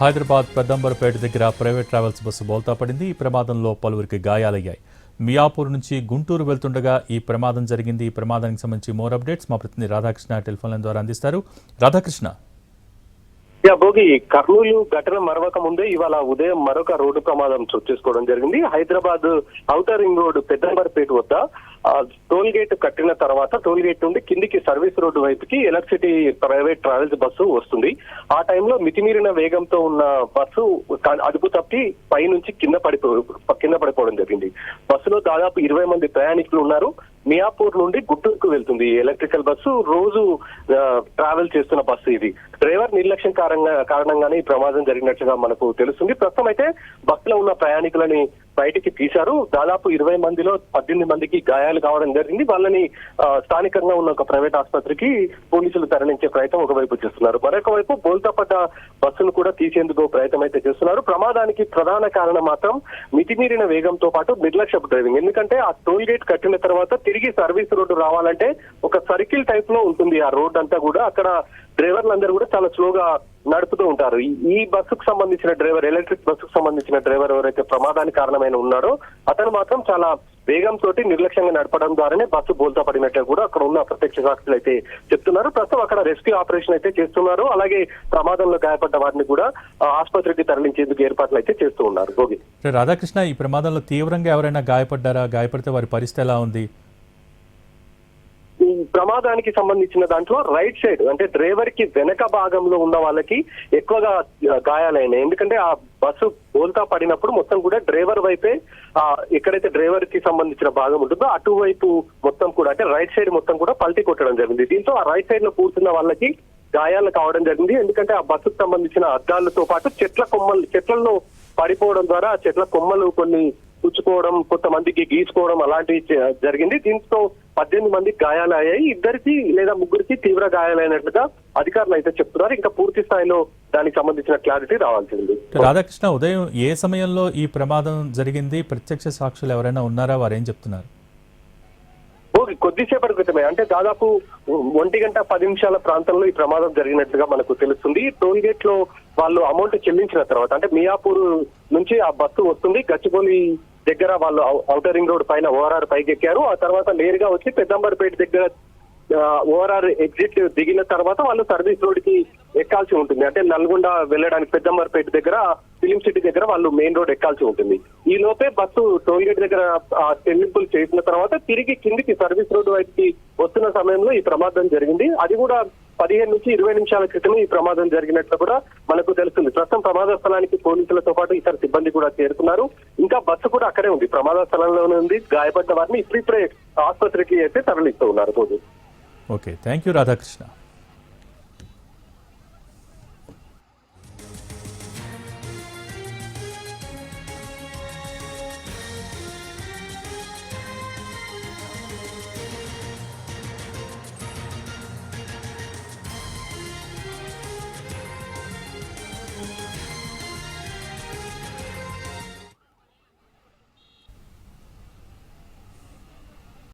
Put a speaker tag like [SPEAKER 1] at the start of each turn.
[SPEAKER 1] హైదరాబాద్ పెద్దంబరపేట దగ్గర private travels bus బోల్తా పడింది. ఈ ప్రమాదంలో పలువురికి గాయాలయ్యాయి. మియాపూర్ నుంచి గుంటూరు వెళ్తుండగా ఈ ప్రమాదం జరిగింది. ఈ ప్రమాదానికి సంబంధించి మోర్ అప్డేట్స్ మా ప్రతినిధి రాధాకృష్ణ టెలిఫోన్ లైన్ ద్వారా అందిస్తారు. రాధాకృష్ణ,
[SPEAKER 2] భోగి కర్నూలు ఘటన మరవక ముందే ఇవాళ ఉదయం మరొక రోడ్డు ప్రమాదం చోటు చేసుకోవడం జరిగింది. Hyderabad outer ring road Peddamberpet వద్ద టోల్ గేట్ కట్టిన తర్వాత టోల్ గేట్ నుండి కిందికి సర్వీస్ రోడ్డు వైపుకి ఎలక్ట్రిసిటీ ప్రైవేట్ ట్రావెల్స్ బస్సు వస్తుంది. ఆ టైంలో మితిమీరిన వేగంతో ఉన్న బస్సు అదుపు తప్పి పై నుంచి కింద పడిపోవడం జరిగింది. బస్సులో దాదాపు 20 మంది ప్రయాణికులు ఉన్నారు. మియాపూర్ నుండి గుంటూరుకు వెళ్తుంది ఎలక్ట్రికల్ బస్సు. రోజు ట్రావెల్ చేస్తున్న బస్సు ఇది. డ్రైవర్ నిర్లక్ష్యం కారణంగానే ఈ ప్రమాదం జరిగినట్లుగా మనకు తెలుస్తుంది. ప్రస్తుతం అయితే బస్సులో ఉన్న ప్రయాణికులని బయటికి తీశారు. దాదాపు 20 మందిలో 18 మందికి గాయాలు కావడం జరిగింది. వాళ్ళని స్థానికంగా ఉన్న ఒక ప్రైవేట్ ఆసుపత్రికి పోలీసులు తరలించే ప్రయత్నం ఒకవైపు చేస్తున్నారు. మరొక వైపు బోల్తా పడ్డ బస్సును కూడా తీసేందుకు ప్రయత్నం అయితే చేస్తున్నారు. ప్రమాదానికి ప్రధాన కారణం మాత్రం మితిమీరిన వేగంతో పాటు నిర్లక్ష్యపు డ్రైవింగ్. ఎందుకంటే ఆ టోల్ గేట్ కట్టిన తర్వాత తిరిగి సర్వీస్ రోడ్డు రావాలంటే ఒక సర్కిల్ టైప్ లో ఉంటుంది ఆ రోడ్ అంతా కూడా. అక్కడ డ్రైవర్లందరూ కూడా చాలా స్లోగా నడుపుతూ ఉంటారు. ఈ బస్సుకు సంబంధించిన డ్రైవర్, ఎలక్ట్రిక్ బస్సుకు సంబంధించిన డ్రైవర్ ఎవరైతే ప్రమాదానికి కారణమైన ఉన్నాడో అతను మాత్రం చాలా వేగంతో నిర్లక్ష్యంగా నడపడం ద్వారానే బస్సు బోల్తా పడినట్టు కూడా అక్కడ ఉన్న ప్రత్యక్ష సాక్షులు అయితే చెప్తున్నారు. ప్రస్తుతం అక్కడ రెస్క్యూ ఆపరేషన్ అయితే చేస్తున్నారు. అలాగే ప్రమాదంలో గాయపడ్డ వారిని కూడా ఆసుపత్రికి తరలించేందుకు ఏర్పాట్లు అయితే చేస్తూ ఉన్నారు. భోగి,
[SPEAKER 1] రాధాకృష్ణ, ఈ ప్రమాదంలో తీవ్రంగా ఎవరైనా గాయపడ్డారా? గాయపడితే వారి పరిస్థితి ఎలా ఉంది?
[SPEAKER 2] ఈ ప్రమాదానికి సంబంధించిన దాంట్లో రైట్ సైడ్ అంటే డ్రైవర్ కి వెనక భాగంలో ఉన్న వాళ్ళకి ఎక్కువగా గాయాలైనాయి. ఎందుకంటే ఆ బస్సు బోల్తా పడినప్పుడు మొత్తం కూడా డ్రైవర్ వైపే ఎక్కడైతే డ్రైవర్ కి సంబంధించిన భాగం ఉంటుందో అటువైపు మొత్తం కూడా అంటే రైట్ సైడ్ మొత్తం కూడా పల్టీ కొట్టడం జరిగింది. దీంతో ఆ రైట్ సైడ్ లో కూర్చున్న వాళ్ళకి గాయాలు కావడం జరిగింది. ఎందుకంటే ఆ బస్సుకు సంబంధించిన అద్దాలతో పాటు చెట్లలో పడిపోవడం ద్వారా ఆ చెట్ల కొమ్మలు కొన్ని పుచ్చుకోవడం, కొంతమందికి గీసుకోవడం అలాంటివి జరిగింది. దీంతో 18 మందికి గాయాలు అయ్యాయి. 2 లేదా 3 తీవ్ర గాయాలైనట్లుగా అధికారులు అయితే చెప్తున్నారు. ఇంకా పూర్తి స్థాయిలో దానికి సంబంధించిన క్లారిటీ రావాల్సింది.
[SPEAKER 1] రాధాకృష్ణ, ఉదయం ఏ సమయంలో ఈ ప్రమాదం జరిగింది? ప్రత్యక్ష సాక్షులు ఎవరైనా ఉన్నారా? వారేం చెప్తున్నారు?
[SPEAKER 2] కొద్దిసేపటి క్రితమే అంటే దాదాపు 1:10 ప్రాంతంలో ఈ ప్రమాదం జరిగినట్లుగా మనకు తెలుస్తుంది. టోల్ గేట్ లో వాళ్ళు అమౌంట్ చెల్లించిన తర్వాత అంటే మియాపూర్ నుంచి ఆ బస్సు వస్తుంది. గచ్చిబౌలి దగ్గర వాళ్ళు ఔటర్ రింగ్ రోడ్ పైన ఓఆర్ఆర్ పైకి ఎక్కారు. ఆ తర్వాత నేరుగా వచ్చి పెద్దంబరపేట దగ్గర ఓఆర్ఆర్ ఎగ్జిట్ దిగిన తర్వాత వాళ్ళు సర్వీస్ రోడ్ కి ఎక్కాల్సి ఉంటుంది. అంటే నల్గొండ వెళ్ళడానికి పెద్దంబరపేట దగ్గర ఫిలిం సిటీ దగ్గర వాళ్ళు మెయిన్ రోడ్ ఎక్కాల్సి ఉంటుంది. ఈ లోపే బస్సు టోల్ గేట్ దగ్గర చెల్లింపులు చేసిన తర్వాత తిరిగి కిందికి సర్వీస్ రోడ్డు వైపుకి వస్తున్న సమయంలో ఈ ప్రమాదం జరిగింది. అది కూడా 15 నుంచి 20 నిమిషాల క్రితమే ఈ ప్రమాదం జరిగినట్లు కూడా మనకు తెలుస్తుంది. ప్రస్తుతం ప్రమాద స్థలానికి పోలీసులతో పాటు ఇతర సిబ్బంది కూడా చేరుకున్నారు. ఇంకా బస్సు కూడా అక్కడే ఉంది, ప్రమాద స్థలంలోనే ఉంది. గాయపడ్డ వారిని ఇప్పుడిప్పుడే ఆసుపత్రికి అయితే తరలిస్తూ ఉన్నారు.
[SPEAKER 1] Okay, thank you Radhakrishna.